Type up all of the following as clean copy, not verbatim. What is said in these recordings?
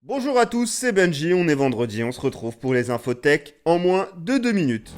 Bonjour à tous, c'est Benji, on est vendredi, on se retrouve pour les infos tech en moins de 2 minutes.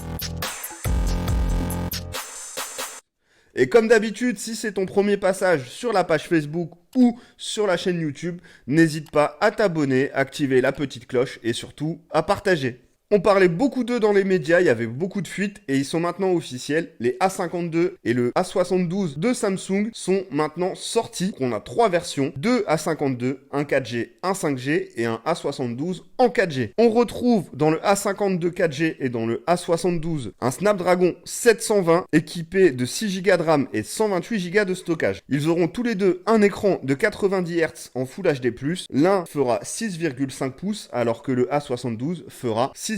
Et comme d'habitude, si c'est ton premier passage sur la page Facebook ou sur la chaîne YouTube, n'hésite pas à t'abonner, activer la petite cloche et surtout à partager. On parlait beaucoup d'eux dans les médias, il y avait beaucoup de fuites et ils sont maintenant officiels. Les A52 et le A72 de Samsung sont maintenant sortis. On a trois versions, deux A52, un 4G, un 5G et un A72 en 4G. On retrouve dans le A52 4G et dans le A72 un Snapdragon 720 équipé de 6 Go de RAM et 128 Go de stockage. Ils auront tous les deux un écran de 90 Hz en Full HD+. L'un fera 6,5 pouces alors que le A72 fera 6,7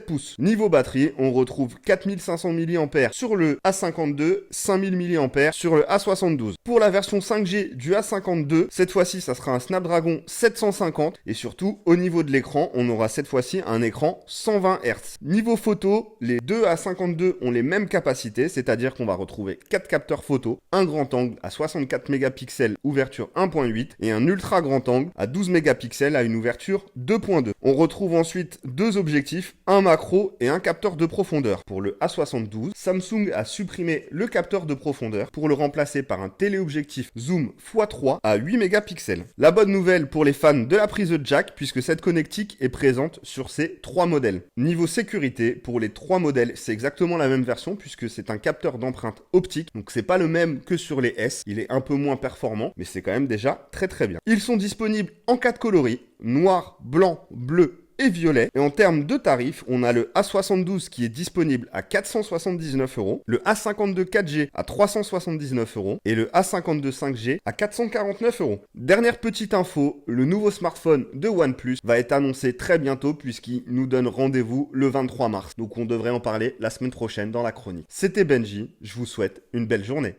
pouces. Niveau batterie, on retrouve 4500 mAh sur le A52, 5000 mAh sur le A72. Pour la version 5G du A52, cette fois-ci, ça sera un Snapdragon 750 et surtout, au niveau de l'écran, on aura cette fois-ci un écran 120 Hz. Niveau photo, les deux A52 ont les mêmes capacités, c'est-à-dire qu'on va retrouver 4 capteurs photo, un grand angle à 64 mégapixels, ouverture 1.8 et un ultra grand angle à 12 mégapixels à une ouverture 2.2. On retrouve ensuite deux objectifs, un macro et un capteur de profondeur. Pour le A72, Samsung a supprimé le capteur de profondeur pour le remplacer par un téléobjectif zoom x3 à 8 mégapixels. La bonne nouvelle pour les fans de la prise jack, puisque cette connectique est présente sur ces trois modèles. Niveau sécurité, pour les trois modèles, c'est exactement la même version puisque c'est un capteur d'empreinte optique, donc c'est pas le même que sur les S, il est un peu moins performant, mais c'est quand même déjà très bien. Ils sont disponibles en 4 coloris, noir, blanc, bleu et violet. Et en termes de tarifs, on a le A72 qui est disponible à 479 €, le A52 4G à 379 € et le A52 5G à 449 €. Dernière petite info, le nouveau smartphone de OnePlus va être annoncé très bientôt puisqu'il nous donne rendez-vous le 23 mars. Donc on devrait en parler la semaine prochaine dans la chronique. C'était Benji, je vous souhaite une belle journée.